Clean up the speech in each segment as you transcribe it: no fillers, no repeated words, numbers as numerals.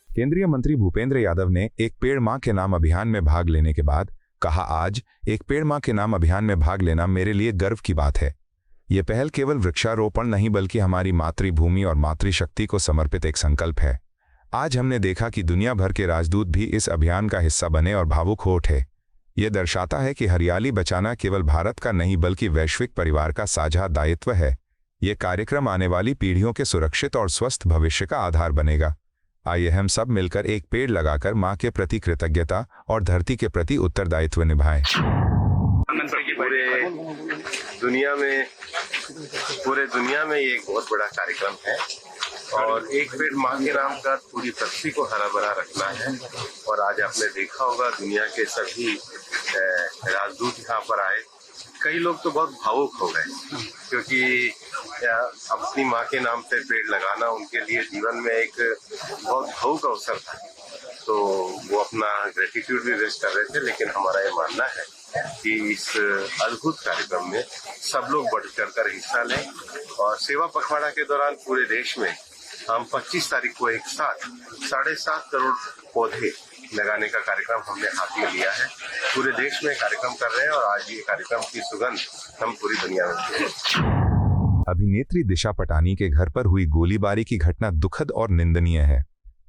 केंद्रीय मंत्री भूपेंद्र यादव ने एक पेड़ मां के नाम अभियान में भाग लेने के बाद कहा, आज एक पेड़ मां के नाम अभियान में भाग लेना मेरे लिए गर्व की बात है। ये पहल केवल वृक्षारोपण नहीं बल्कि हमारी मातृभूमि और मातृशक्ति को समर्पित एक संकल्प है। आज हमने देखा कि दुनिया भर के राजदूत भी इस अभियान का हिस्सा बने और भावुक हो उठे। ये दर्शाता है कि हरियाली बचाना केवल भारत का नहीं बल्कि वैश्विक परिवार का साझा दायित्व है। ये कार्यक्रम आने वाली पीढ़ियों के सुरक्षित और स्वस्थ भविष्य का आधार बनेगा। आइए हम सब मिलकर एक पेड़ लगाकर मां के प्रति कृतज्ञता और धरती के प्रति उत्तरदायित्व निभाएं। पूरे दुनिया में ये एक बहुत बड़ा कार्यक्रम है और एक पेड़ मां के नाम का पूरी पृथ्वी को हरा भरा रखना है। और आज आपने देखा होगा दुनिया के सभी राजदूत यहाँ पर आए। कई लोग तो बहुत भावुक हो गए क्योंकि अपनी माँ के नाम पे पेड़ लगाना उनके लिए जीवन में एक बहुत भावुक अवसर था, तो वो अपना ग्रेटिट्यूड भी व्यक्त कर रहे थे। लेकिन हमारा ये मानना है कि इस अद्भुत कार्यक्रम में सब लोग बढ़ चढ़ कर हिस्सा लें और सेवा पखवाड़ा के दौरान पूरे देश में हम 25 तारीख को एक साथ 7.5 करोड़ पौधे लगाने का कार्यक्रम हमने हाथ में लिया है। पूरे देश में कार्यक्रम कर रहे हैं और आज ये कार्यक्रम की सुगंध हम पूरी दुनिया में। अभिनेत्री दिशा पटानी के घर पर हुई गोलीबारी की घटना दुखद और निंदनीय है।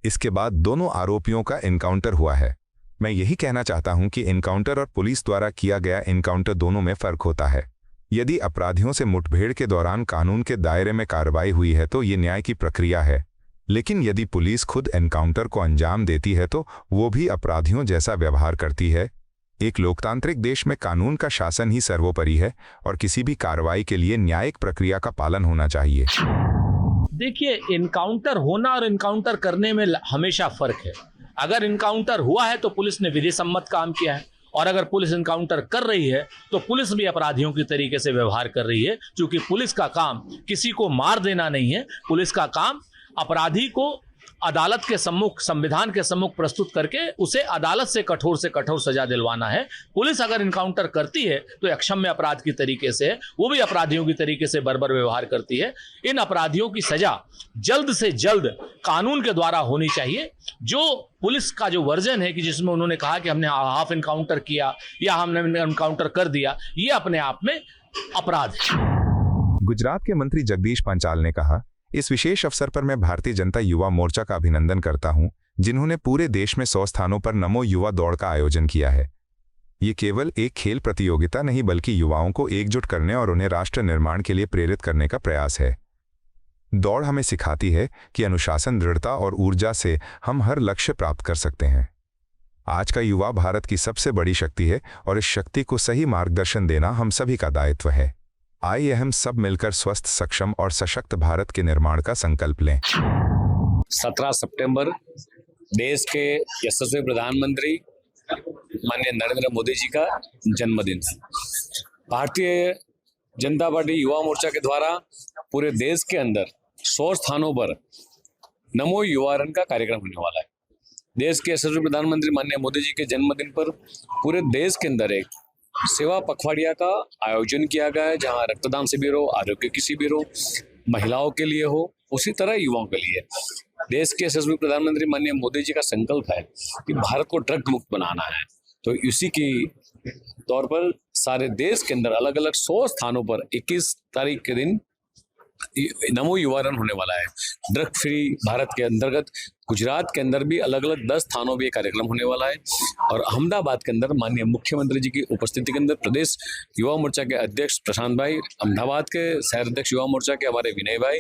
इसके बाद दोनों आरोपियों का एनकाउंटर हुआ है। मैं यही कहना चाहता हूं कि एनकाउंटर और पुलिस द्वारा किया गया एनकाउंटर दोनों में फर्क होता है। यदि अपराधियों से मुठभेड़ के दौरान कानून के दायरे में कार्रवाई हुई है तो ये न्याय की प्रक्रिया है, लेकिन यदि पुलिस खुद एनकाउंटर को अंजाम देती है तो वो भी अपराधियों जैसा व्यवहार करती है। एक लोकतांत्रिक देश में कानून का शासन ही सर्वोपरि है और किसी भी कार्रवाई के लिए न्यायिक प्रक्रिया का पालन होना चाहिए। देखिए, इनकाउंटर होना और इनकाउंटर करने में हमेशा फर्क है। अगर इनकाउंटर हुआ है तो पुलिस ने विधि सम्मत काम किया है, और अगर पुलिस इनकाउंटर कर रही है तो पुलिस भी अपराधियों की तरीके से व्यवहार कर रही है, क्योंकि पुलिस का काम किसी को मार देना नहीं है। पुलिस का काम अपराधी को अदालत के सम्मुख, संविधान के सम्मुख प्रस्तुत करके उसे अदालत से कठोर सजा दिलवाना है। पुलिस अगर इनकाउंटर करती है तो अक्षम्य अपराध की तरीके से, वो भी अपराधियों की तरीके से बर्बर व्यवहार करती है। इन अपराधियों की सजा जल्द से जल्द कानून के द्वारा होनी चाहिए। जो पुलिस का जो वर्जन है कि जिसमें उन्होंने कहा कि हमने हाफ इनकाउंटर किया या हमने इनकाउंटर कर दिया, ये अपने आप में अपराध है। गुजरात के मंत्री जगदीश पंचाल ने कहा, इस विशेष अवसर पर मैं भारतीय जनता युवा मोर्चा का अभिनंदन करता हूं, जिन्होंने पूरे देश में 100 स्थानों पर नमो युवा दौड़ का आयोजन किया है। ये केवल एक खेल प्रतियोगिता नहीं बल्कि युवाओं को एकजुट करने और उन्हें राष्ट्र निर्माण के लिए प्रेरित करने का प्रयास है। दौड़ हमें सिखाती है कि अनुशासन, दृढ़ता और ऊर्जा से हम हर लक्ष्य प्राप्त कर सकते हैं। आज का युवा भारत की सबसे बड़ी शक्ति है और इस शक्ति को सही मार्गदर्शन देना हम सभी का दायित्व है। आइए हम सब मिलकर स्वस्थ, सक्षम और सशक्त भारत के निर्माण का संकल्प लें। 17 सितंबर देश के यशस्वी प्रधानमंत्री माननीय नरेंद्र मोदी जी का जन्मदिन है। भारतीय जनता पार्टी युवा मोर्चा के द्वारा पूरे देश के अंदर 100 स्थानों पर नमो युवा रन का कार्यक्रम होने वाला है। देश के यशस्वी प्रधानमंत्री माननीय मोदी जी के जन्मदिन पर पूरे देश के अंदर एक सेवा पखवाड़िया का आयोजन किया गया है, जहां रक्तदान शिविर हो, आरोग्य की शिविर हो, महिलाओं के लिए हो, उसी तरह युवाओं के लिए। देश के यशस्वी प्रधानमंत्री माननीय मोदी जी का संकल्प है कि भारत को ड्रग मुक्त बनाना है, तो इसी की तौर पर सारे देश के अंदर अलग अलग 100 स्थानों पर 21 तारीख के दिन नमो युवा रन होने वाला है। ड्रग फ्री भारत के अंतर्गत गुजरात के अंदर भी अलग अलग 10 स्थानों पर यह कार्यक्रम होने वाला है और अहमदाबाद के अंदर माननीय मुख्यमंत्री जी की उपस्थिति के अंदर प्रदेश युवा मोर्चा के अध्यक्ष प्रशांत भाई, अहमदाबाद के शहर अध्यक्ष युवा मोर्चा के हमारे विनय भाई,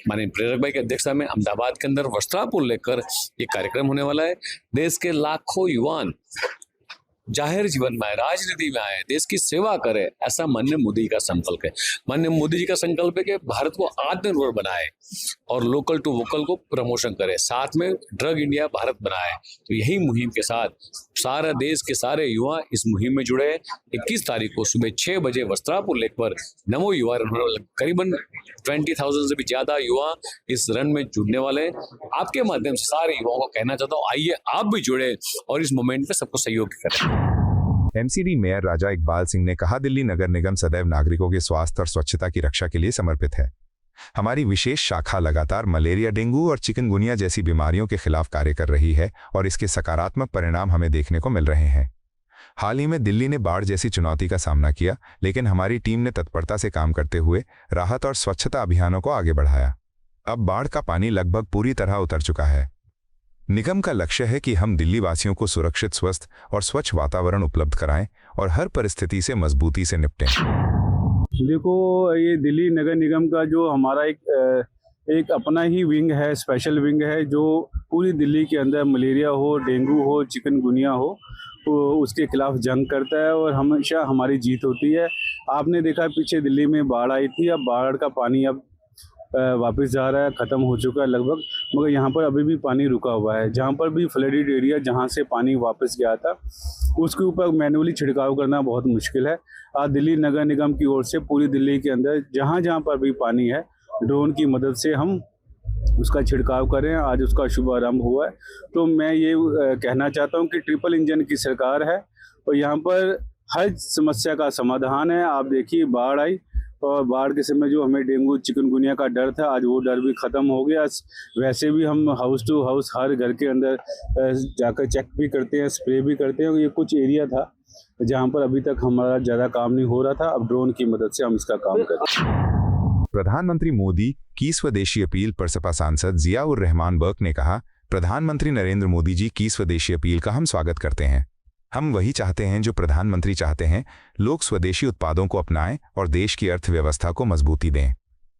माननीय प्रेरक भाई की अध्यक्षता में अहमदाबाद के अंदर वस्त्रापुर लेकर ये कार्यक्रम होने वाला है। देश के लाखों युवान जाहिर जीवन में आए, राजनीति में आए, देश की सेवा करे, ऐसा माननीय मोदी का संकल्प है। माननीय मोदी जी का संकल्प है कि भारत को आत्मनिर्भर बनाए और लोकल टू वोकल को प्रमोशन करे, साथ में ड्रग इंडिया भारत बनाए। तो यही मुहिम के साथ सारा देश के सारे युवा इस मुहिम में जुड़े। 21 तारीख को सुबह 6 बजे वस्त्रापुर लेक पर नमो युवा रन होने वाला। करीबन 20,000 से भी ज्यादा युवा इस रन में जुड़ने वाले हैं। आपके माध्यम से सारे युवाओं को कहना चाहता हूँ, आइए आप भी जुड़े और इस मोमेंट में सबको सहयोग करें। एमसीडी मेयर राजा इकबाल सिंह ने कहा, दिल्ली नगर निगम सदैव नागरिकों के स्वास्थ्य और स्वच्छता की रक्षा के लिए समर्पित है। हमारी विशेष शाखा लगातार मलेरिया, डेंगू और चिकनगुनिया जैसी बीमारियों के खिलाफ कार्य कर रही है और इसके सकारात्मक परिणाम हमें देखने को मिल रहे हैं। हाल ही में दिल्ली ने बाढ़ जैसी चुनौती का सामना किया, लेकिन हमारी टीम ने तत्परता से काम करते हुए राहत और स्वच्छता अभियानों को आगे बढ़ाया। अब बाढ़ का पानी लगभग पूरी तरह उतर चुका है। निगम का लक्ष्य है कि हम दिल्ली वासियों को सुरक्षित, स्वस्थ और स्वच्छ वातावरण उपलब्ध कराएं और हर परिस्थिति से मजबूती से निपटें। देखो, ये दिल्ली नगर निगम का जो हमारा एक अपना ही विंग है, स्पेशल विंग है, जो पूरी दिल्ली के अंदर मलेरिया हो, डेंगू हो, चिकनगुनिया हो, तो उसके खिलाफ जंग करता है और हमेशा हमारी जीत होती है। आपने देखा पीछे दिल्ली में बाढ़ आई थी, अब बाढ़ का पानी अब वापस जा रहा है, ख़त्म हो चुका है लगभग, मगर यहाँ पर अभी भी पानी रुका हुआ है। जहाँ पर भी फ्लडेड एरिया, जहाँ से पानी वापस गया था, उसके ऊपर मैनुअली छिड़काव करना बहुत मुश्किल है। आज दिल्ली नगर निगम की ओर से पूरी दिल्ली के अंदर जहाँ जहाँ पर भी पानी है, ड्रोन की मदद से हम उसका छिड़काव करें। आज उसका शुभारंभ हुआ है। तो मैं ये कहना चाहता हूँ कि ट्रिपल इंजन की सरकार है और यहाँ पर हर समस्या का समाधान है। आप देखिए, बाढ़ आई और बाढ़ के समय जो हमें डेंगू, चिकनगुनिया का डर था, आज वो डर भी ख़त्म हो गया। वैसे भी हम हाउस टू हाउस हर घर के अंदर जाकर चेक भी करते हैं, स्प्रे भी करते हैं। ये कुछ एरिया था जहाँ पर अभी तक हमारा ज़्यादा काम नहीं हो रहा था, अब ड्रोन की मदद से हम इसका काम करते हैं। प्रधानमंत्री मोदी की स्वदेशी अपील पर सपा सांसद जियाउर रहमान बर्क ने कहा, प्रधानमंत्री नरेंद्र मोदी जी की स्वदेशी अपील का हम स्वागत करते हैं। हम वही चाहते हैं जो प्रधानमंत्री चाहते हैं, लोग स्वदेशी उत्पादों को अपनाएं और देश की अर्थव्यवस्था को मजबूती दें।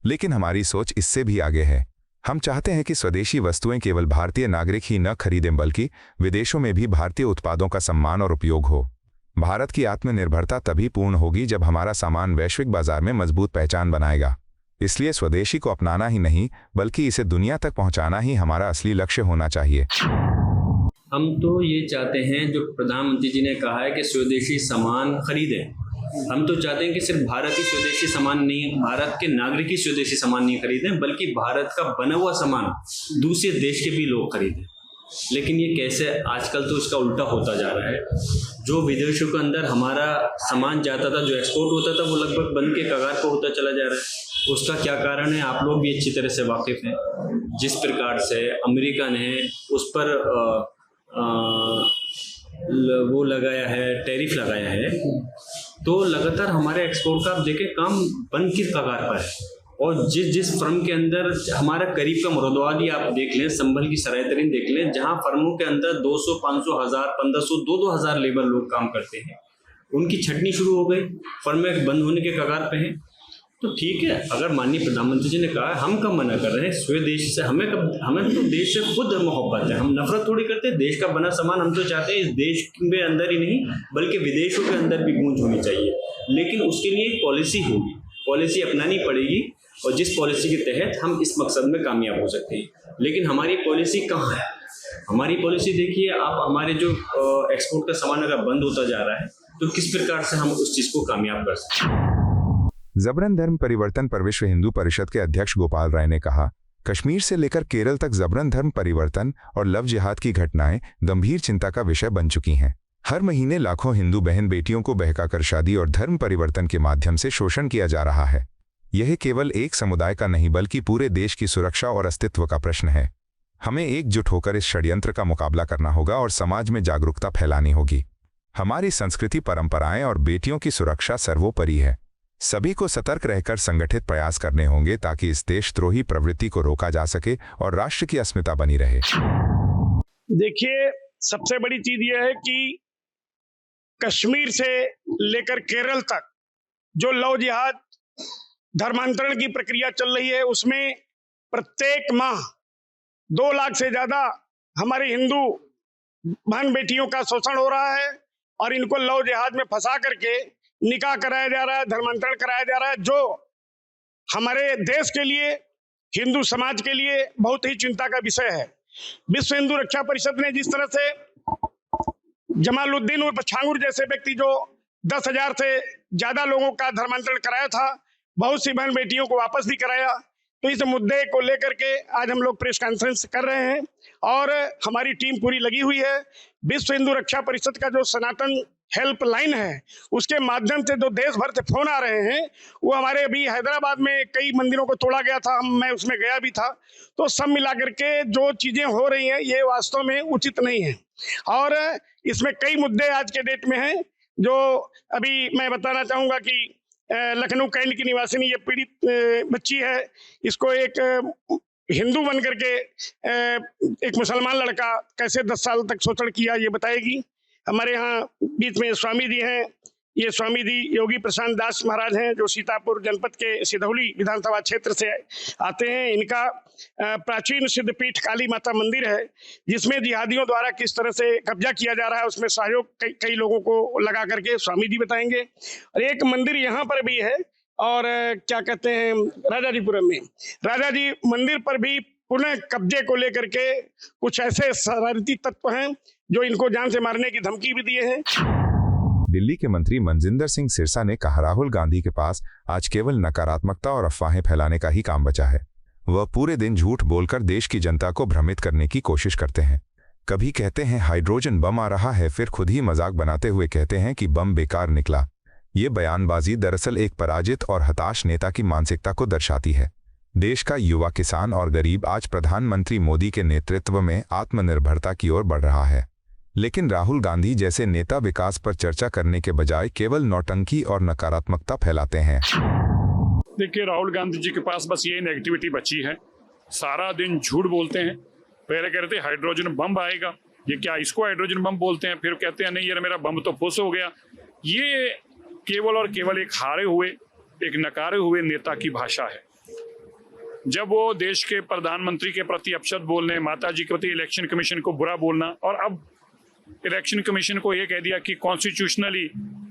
लेकिन हमारी सोच इससे भी आगे है। हम चाहते हैं कि स्वदेशी वस्तुएं केवल भारतीय नागरिक ही न खरीदें, बल्कि विदेशों में भी भारतीय उत्पादों का सम्मान और उपयोग हो। भारत की आत्मनिर्भरता तभी पूर्ण होगी जब हमारा सामान वैश्विक बाजार में मजबूत पहचान बनाएगा। इसलिए स्वदेशी को अपनाना ही नहीं, बल्कि इसे दुनिया तक पहुंचाना ही हमारा असली लक्ष्य होना चाहिए। हम तो ये चाहते हैं, जो प्रधानमंत्री जी ने कहा है कि स्वदेशी सामान खरीदें, हम तो चाहते हैं कि सिर्फ भारत ही स्वदेशी सामान नहीं, भारत के नागरिक ही स्वदेशी सामान नहीं खरीदें, बल्कि भारत का बना हुआ सामान दूसरे देश के भी लोग खरीदें। लेकिन ये कैसे, आजकल तो इसका उल्टा होता जा रहा है। जो विदेशों के अंदर हमारा सामान जाता था, जो एक्सपोर्ट होता था, वो लगभग बंद के कगार पर होता चला जा रहा है। उसका क्या कारण है, आप लोग भी अच्छी तरह से वाकिफ़ हैं। जिस प्रकार से अमेरिका ने उस पर वो लगाया है, टैरिफ लगाया है, तो लगातार हमारे एक्सपोर्ट का आप देखें काम बंद की कगार पर है। और जिस फर्म के अंदर हमारा करीब का मुरादाबादी आप देख लें, संभल की सराय तरीन देख लें, जहां फर्मों के अंदर 200, 500, 1000, 1500, 2-2000 लेबर लोग काम करते हैं, उनकी छटनी शुरू हो गई, फर्में बंद होने के कगार पे हैं। तो ठीक है, अगर माननीय प्रधानमंत्री जी ने कहा, हम कब मना कर रहे हैं? स्वदेश से हमें तो देश से खुद मोहब्बत है, हम नफरत थोड़ी करते हैं। देश का बना सामान हम तो चाहते हैं इस देश के अंदर ही नहीं, बल्कि विदेशों के अंदर भी गूंज होनी चाहिए। लेकिन उसके लिए एक पॉलिसी होगी, पॉलिसी अपनानी पड़ेगी, और जिस पॉलिसी के तहत हम इस मकसद में कामयाब हो सकते हैं। लेकिन हमारी पॉलिसी कहाँ है? हमारी पॉलिसी देखिए आप, हमारे जो एक्सपोर्ट का सामान अगर बंद होता जा रहा है, तो किस प्रकार से हम उस चीज़ को कामयाब कर सकते हैं? जबरन धर्म परिवर्तन पर विश्व हिंदू परिषद के अध्यक्ष गोपाल राय ने कहा, कश्मीर से लेकर केरल तक जबरन धर्म परिवर्तन और लव जिहाद की घटनाएं गंभीर चिंता का विषय बन चुकी हैं। हर महीने लाखों हिंदू बहन बेटियों को बहकाकर शादी और धर्म परिवर्तन के माध्यम से शोषण किया जा रहा है। यह केवल एक समुदाय का नहीं, बल्कि पूरे देश की सुरक्षा और अस्तित्व का प्रश्न है। हमें एकजुट होकर इस षड्यंत्र का मुकाबला करना होगा और समाज में जागरूकता फैलानी होगी। हमारी संस्कृति, परंपराएं और बेटियों की सुरक्षा सर्वोपरि है। सभी को सतर्क रहकर संगठित प्रयास करने होंगे ताकि इस देशद्रोही प्रवृत्ति को रोका जा सके और राष्ट्र की अस्मिता बनी रहे। देखिए, सबसे बड़ी चीज यह है कि कश्मीर से लेकर केरल तक जो लव जिहाद धर्मांतरण की प्रक्रिया चल रही है, उसमें प्रत्येक माह 2 लाख से ज्यादा हमारे हिंदू बहन बेटियों का शोषण हो रहा है और इनको लव जिहाद में फंसा करके निकाह कराया जा रहा है, धर्मांतरण कराया जा रहा है, जो हमारे देश के लिए, हिंदू समाज के लिए बहुत ही चिंता का विषय है। विश्व हिंदू रक्षा परिषद ने जिस तरह से जमालुद्दीन उर्फ छांगुर जैसे व्यक्ति जो 10,000 से ज्यादा लोगों का धर्मांतरण कराया था, बहुत सी बहन बेटियों को वापस भी कराया, तो इस मुद्दे को लेकर के आज हम लोग प्रेस कॉन्फ्रेंस कर रहे हैं और हमारी टीम पूरी लगी हुई है। विश्व हिंदू रक्षा परिषद का जो सनातन हेल्पलाइन है, उसके माध्यम से जो देश भर से फोन आ रहे हैं, वो हमारे अभी हैदराबाद में कई मंदिरों को तोड़ा गया था, मैं उसमें गया भी था। तो सब मिला करके जो चीजें हो रही हैं ये वास्तव में उचित नहीं है, और इसमें कई मुद्दे आज के डेट में हैं। जो अभी मैं बताना चाहूंगा कि लखनऊ कैंट की निवासिनी ये पीड़ित बच्ची है, इसको एक हिंदू बन करके एक मुसलमान लड़का कैसे 10 साल तक शोषण किया ये बताएगी। हमारे यहाँ बीच में स्वामी जी हैं, ये स्वामी जी योगी प्रशांत दास महाराज हैं, जो सीतापुर जनपद के सिधौली विधानसभा क्षेत्र से आते हैं। इनका प्राचीन सिद्धपीठ काली माता मंदिर है, जिसमें जिहादियों द्वारा किस तरह से कब्जा किया जा रहा है, उसमें सहयोग कई लोगों को लगा करके स्वामी जी बताएंगे। और एक मंदिर यहाँ पर भी है, और क्या कहते हैं राजाजीपुरम में, राजाजी मंदिर पर भी पुनः कब्जे को लेकर के कुछ ऐसे शरारती तत्व हैं जो इनको जान से मारने की धमकी भी दिए हैं। दिल्ली के मंत्री मनजिंदर सिंह सिरसा ने कहा, राहुल गांधी के पास आज केवल नकारात्मकता और अफवाहें फैलाने का ही काम बचा है। वह पूरे दिन झूठ बोलकर देश की जनता को भ्रमित करने की कोशिश करते हैं। कभी कहते हैं हाइड्रोजन बम आ रहा है, फिर खुद ही मजाक बनाते हुए कहते हैं कि बम बेकार निकला। ये बयानबाजी दरअसल एक पराजित और हताश नेता की मानसिकता को दर्शाती है। देश का युवा, किसान और गरीब आज प्रधानमंत्री मोदी के नेतृत्व में आत्मनिर्भरता की ओर बढ़ रहा है, लेकिन राहुल गांधी जैसे नेता विकास पर चर्चा करने के बजाय केवल नौटंकी और नकारात्मकता फैलाते हैं। देखिए, राहुल गांधी जी के पास बस ये नेगेटिविटी बची है, सारा दिन झूठ बोलते हैं। पहले कह रहे थे हाइड्रोजन बम आएगा, ये क्या इसको हाइड्रोजन बम बोलते हैं, फिर कहते हैं नहीं यार मेरा बम तो फुस हो गया। ये केवल और केवल एक हारे हुए, एक नकारे हुए नेता की भाषा है। जब वो देश के प्रधानमंत्री के प्रति अपशब्द बोलने, माता जी के प्रति इलेक्शन कमीशन को बुरा बोलना, और अब इलेक्शन कमीशन को ये कह दिया कि कॉन्स्टिट्यूशनली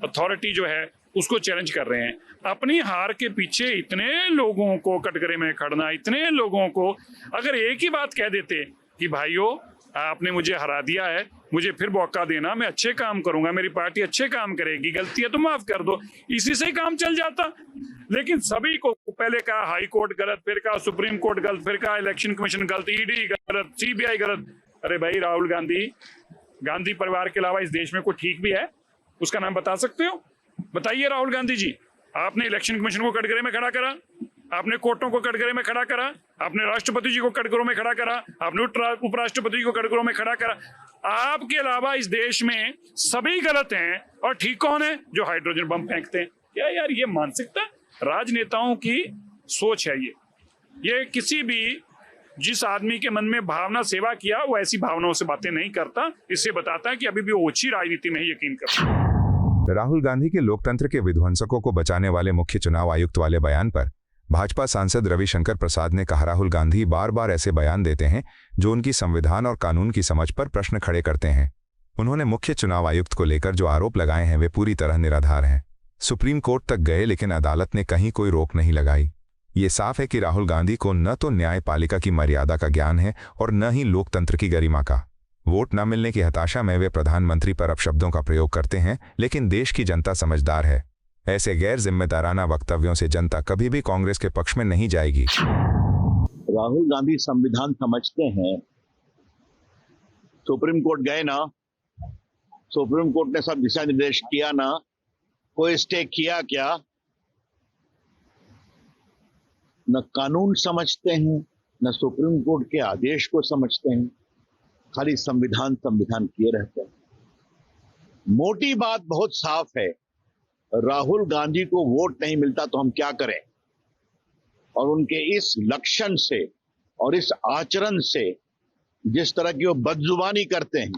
अथॉरिटी जो है उसको चैलेंज कर रहे हैं। अपनी हार के पीछे इतने लोगों को कटघरे में खड़ना, इतने लोगों को अगर एक ही बात कह देते कि भाइयों आपने मुझे हरा दिया है, मुझे फिर मौका देना, मैं अच्छे काम करूंगा, मेरी पार्टी अच्छे काम करेगी, गलती है तो माफ कर दो, इसी से काम चल जाता। लेकिन सभी को पहले कहा हाई कोर्ट गलत, फिर कहा सुप्रीम कोर्ट गलत, फिर कहा इलेक्शन कमीशन गलत, ईडी गलत, सीबीआई गलत। अरे भाई राहुल गांधी परिवार के अलावा इस देश में कोई ठीक भी है? उसका नाम बता सकते हो? बताइए राहुल गांधी जी। आपने इलेक्शन कमीशन को कटघरे में खड़ा करा, आपने कोर्टों को कटघरे में खड़ा करा, आपने राष्ट्रपति जी को कटघरों में खड़ा करा, आपने उपराष्ट्रपति जी को कटघरों में खड़ा करा। आपके अलावा इस देश में सभी गलत हैं और ठीक कौन है? जो हाइड्रोजन बम फेंकते हैं। क्या यार ये मानसिकता राजनेताओं की सोच है? ये किसी भी जिस आदमी के मन में भावना सेवा किया वो ऐसी भावनाओं से बातें नहीं करता। इससे बताता है कि अभी भी वो ओछी राजनीति में ही यकीन करता है। राहुल गांधी के लोकतंत्र के विध्वंसकों को बचाने वाले मुख्य चुनाव आयुक्त वाले बयान पर भाजपा सांसद रविशंकर प्रसाद ने कहा, राहुल गांधी बार बार ऐसे बयान देते हैं जो उनकी संविधान और कानून की समझ पर प्रश्न खड़े करते हैं। उन्होंने मुख्य चुनाव आयुक्त को लेकर जो आरोप लगाए हैं वे पूरी तरह निराधार हैं। सुप्रीम कोर्ट तक गए लेकिन अदालत ने कहीं कोई रोक नहीं लगाई। ये साफ है कि राहुल गांधी को न तो न्यायपालिका की मर्यादा का ज्ञान है और न ही लोकतंत्र की गरिमा का। वोट न मिलने की हताशा में वे प्रधानमंत्री पर अपशब्दों का प्रयोग करते हैं, लेकिन देश की जनता समझदार है। ऐसे गैर जिम्मेदाराना वक्तव्यों से जनता कभी भी कांग्रेस के पक्ष में नहीं जाएगी। राहुल गांधी संविधान समझते हैं। सुप्रीम कोर्ट गए ना, सुप्रीम कोर्ट ने सब दिशा निर्देश किया ना, कोई स्टे किया क्या? न कानून समझते हैं, न सुप्रीम कोर्ट के आदेश को समझते हैं, खाली संविधान किए रहते हैं। मोटी बात बहुत साफ है, राहुल गांधी को वोट नहीं मिलता तो हम क्या करें? और उनके इस लक्षण से और इस आचरण से, जिस तरह की वो बदजुबानी करते हैं,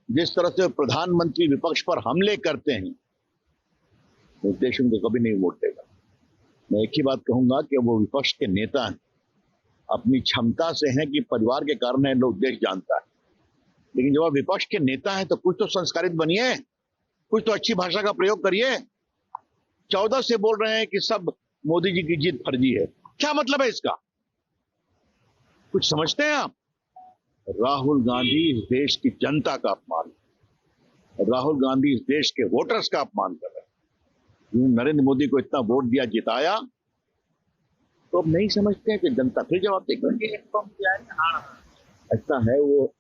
जिस तरह से प्रधानमंत्री विपक्ष पर हमले करते हैं, देश उनको कभी नहीं वोट देगा। मैं एक ही बात कहूंगा कि वो विपक्ष के नेता हैं, अपनी क्षमता से हैं कि परिवार के कारण है, लोग देश जानता है, लेकिन जब आप विपक्ष के नेता हैं तो कुछ तो संस्कारित बनिए, कुछ तो अच्छी भाषा का प्रयोग करिए। 14 से बोल रहे हैं कि सब मोदी जी की जीत फर्जी है, क्या मतलब है इसका? कुछ समझते हैं आप? राहुल गांधी इस देश की जनता का अपमान, राहुल गांधी इस देश के वोटर्स का अपमान कर रहे हैं। नरेंद्र मोदी को इतना वोट दिया, जिताया, तो अब नहीं समझते हैं कि जनता फिर जवाब देगी। ऐसा है, वो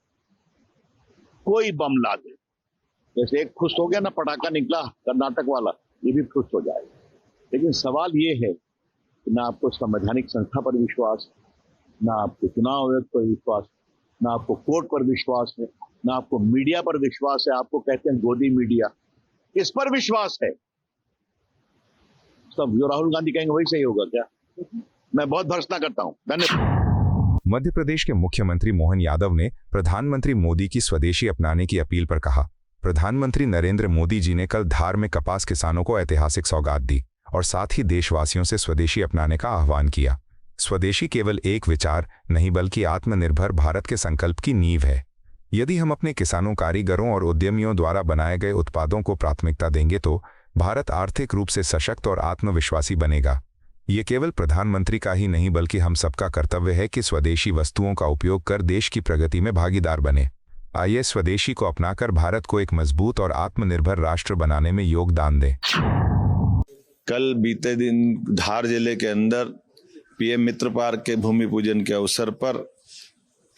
कोई बम ला दे, जैसे एक फुस हो गया ना, पटाखा निकला कर्नाटक वाला, ये भी फुस हो जाएगा। लेकिन सवाल ये है कि ना आपको संवैधानिक संस्था पर विश्वास, ना आपको चुनाव आयोग पर विश्वास, ना आपको कोर्ट पर विश्वास है, ना आपको मीडिया पर विश्वास है। आपको कहते हैं गोदी मीडिया, किस पर विश्वास है? सब जो राहुल गांधी कहेंगे वही सही होगा क्या? मैं बहुत भर्त्सना करता हूं। धन्यवाद। मध्य प्रदेश के मुख्यमंत्री मोहन यादव ने प्रधानमंत्री मोदी की स्वदेशी अपनाने की अपील पर कहा, प्रधानमंत्री नरेंद्र मोदी जी ने कल धार में कपास किसानों को ऐतिहासिक सौगात दी और साथ ही देशवासियों से स्वदेशी अपनाने का आह्वान किया। स्वदेशी केवल एक विचार नहीं बल्कि आत्मनिर्भर भारत के संकल्प की नींव है। यदि हम अपने किसानों, कारीगरों और उद्यमियों द्वारा बनाए गए उत्पादों को प्राथमिकता देंगे तो भारत आर्थिक रूप से सशक्त और आत्मविश्वासी बनेगा। ये केवल प्रधानमंत्री का ही नहीं बल्कि हम सबका कर्तव्य है कि स्वदेशी वस्तुओं का उपयोग कर देश की प्रगति में भागीदार बने। आइए स्वदेशी को अपनाकर भारत को एक मजबूत और आत्मनिर्भर राष्ट्र बनाने में योगदान दें। कल बीते दिन धार जिले के अंदर पीएम मित्र पार्क के भूमि पूजन के अवसर पर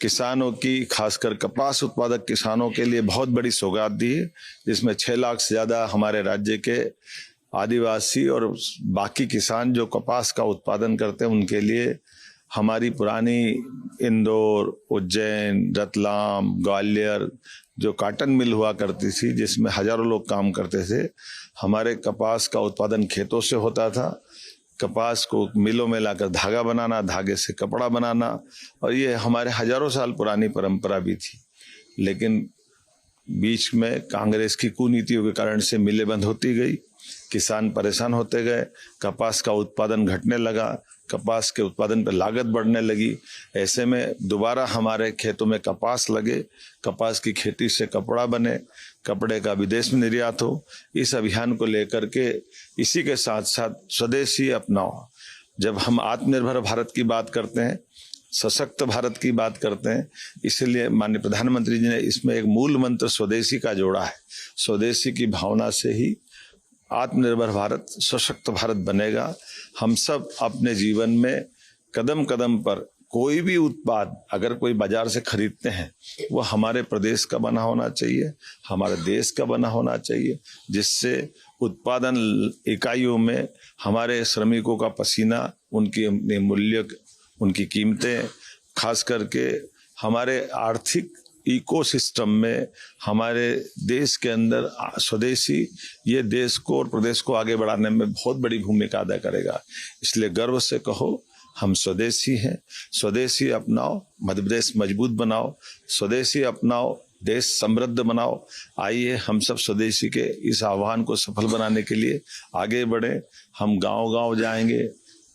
किसानों की, खासकर कपास उत्पादक किसानों के लिए बहुत बड़ी सौगात दी है, जिसमें 6 लाख से ज्यादा हमारे राज्य के आदिवासी और बाकी किसान जो कपास का उत्पादन करते हैं उनके लिए हमारी पुरानी इंदौर, उज्जैन, रतलाम, ग्वालियर जो काटन मिल हुआ करती थी, जिसमें हजारों लोग काम करते थे, हमारे कपास का उत्पादन खेतों से होता था। कपास को मिलों में लाकर धागा बनाना, धागे से कपड़ा बनाना, और ये हमारे हजारों साल पुरानी परंपरा भी थी। लेकिन बीच में कांग्रेस की कुनीतियों के कारण से मिलें बंद होती गई, किसान परेशान होते गए, कपास का उत्पादन घटने लगा, कपास के उत्पादन पर लागत बढ़ने लगी। ऐसे में दोबारा हमारे खेतों में कपास लगे, कपास की खेती से कपड़ा बने, कपड़े का विदेश में निर्यात हो। इस अभियान को लेकर के इसी के साथ साथ स्वदेशी अपनाओ। जब हम आत्मनिर्भर भारत की बात करते हैं, सशक्त भारत की बात करते हैं, इसलिए माननीय प्रधानमंत्री जी ने इसमें एक मूल मंत्र स्वदेशी का जोड़ा है। स्वदेशी की भावना से ही आत्मनिर्भर भारत, सशक्त भारत बनेगा। हम सब अपने जीवन में कदम कदम पर कोई भी उत्पाद अगर कोई बाजार से खरीदते हैं वो हमारे प्रदेश का बना होना चाहिए, हमारे देश का बना होना चाहिए, जिससे उत्पादन इकाइयों में हमारे श्रमिकों का पसीना, उनकी मूल्य, उनकी कीमतें, खास करके हमारे आर्थिक इकोसिस्टम में हमारे देश के अंदर स्वदेशी ये देश को और प्रदेश को आगे बढ़ाने में बहुत बड़ी भूमिका अदा करेगा। इसलिए गर्व से कहो हम स्वदेशी हैं। स्वदेशी अपनाओ, मध्य प्रदेश मजबूत बनाओ, स्वदेशी अपनाओ, देश समृद्ध बनाओ। आइए हम सब स्वदेशी के इस आह्वान को सफल बनाने के लिए आगे बढ़ें। हम गांव-गांव जाएंगे,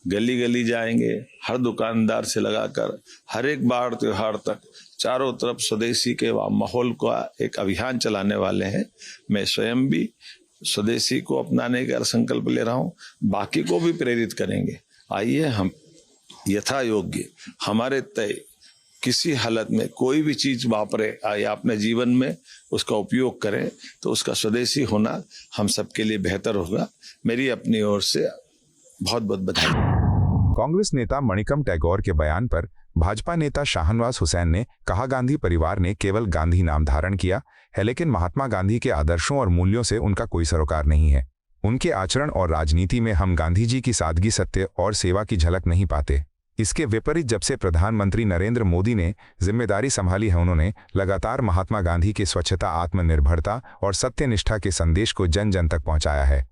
गली गली जाएंगे, हर दुकानदार से लगाकर हर एक बार त्योहार तक चारों तरफ स्वदेशी के माहौल का एक अभियान चलाने वाले हैं। मैं स्वयं भी स्वदेशी को अपनाने का संकल्प ले रहा हूँ, बाकी को भी प्रेरित करेंगे। आइए हम यथा योग्य हमारे तय किसी हालत में कोई भी चीज वापरे या अपने जीवन में उसका उपयोग करें तो उसका स्वदेशी होना हम सबके लिए बेहतर होगा। मेरी अपनी ओर से बहुत बहुत बधाई। कांग्रेस नेता मणिकम टैगोर के बयान पर भाजपा नेता शाहनवाज हुसैन ने कहा, गांधी परिवार ने केवल गांधी नाम धारण किया है, लेकिन महात्मा गांधी के आदर्शों और मूल्यों से उनका कोई सरोकार नहीं है। उनके आचरण और राजनीति में हम गांधी जी की सादगी, सत्य और सेवा की झलक नहीं पाते। इसके विपरीत जब से प्रधानमंत्री नरेंद्र मोदी ने जिम्मेदारी संभाली है, उन्होंने लगातार महात्मा गांधी के स्वच्छता, आत्मनिर्भरता और सत्यनिष्ठा के संदेश को जन जन तक पहुंचाया है।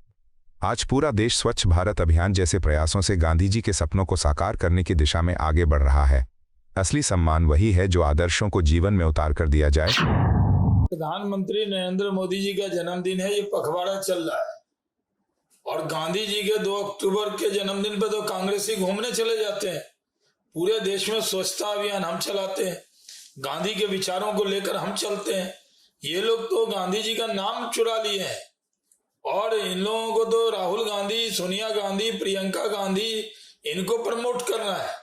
आज पूरा देश स्वच्छ भारत अभियान जैसे प्रयासों से गांधी जी के सपनों को साकार करने की दिशा में आगे बढ़ रहा है। असली सम्मान वही है जो आदर्शों को जीवन में उतार कर दिया जाए। प्रधानमंत्री नरेंद्र मोदी जी का जन्मदिन है, ये पखवाड़ा चल रहा है, और गांधी जी के 2 अक्टूबर के जन्मदिन पे तो कांग्रेसी घूमने चले जाते हैं। पूरे देश में स्वच्छता अभियान हम चलाते हैं, गांधी के विचारों को लेकर हम चलते हैं। ये लोग तो गांधी जी का नाम चुरा लिए हैं, और इन लोगों को तो राहुल गांधी, सोनिया गांधी, प्रियंका गांधी, इनको प्रमोट करना है।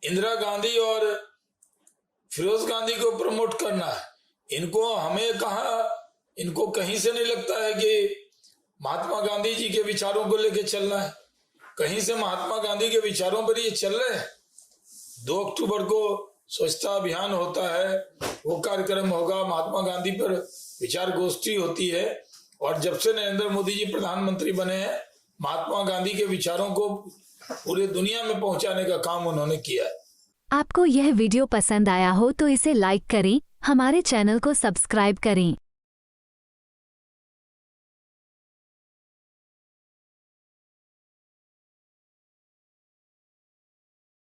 इंदिरा गांधी और फिरोज गांधी को प्रमोट करना है। इनको हमें इनको कहीं से नहीं लगता है कि महात्मा गांधी जी के विचारों को लेकर चलना है। कहीं से महात्मा गांधी के विचारों पर ये चल रहे हैं। 2 अक्टूबर को स्वच्छता अभियान होता है, वो कार्यक्रम होगा, महात्मा गांधी पर विचार गोष्ठी होती है। और जब से नरेंद्र मोदी जी प्रधानमंत्री बने हैं, महात्मा गांधी के विचारों को पूरे दुनिया में पहुंचाने का काम उन्होंने किया है। आपको यह वीडियो पसंद आया हो तो इसे लाइक करें, हमारे चैनल को सब्सक्राइब करें।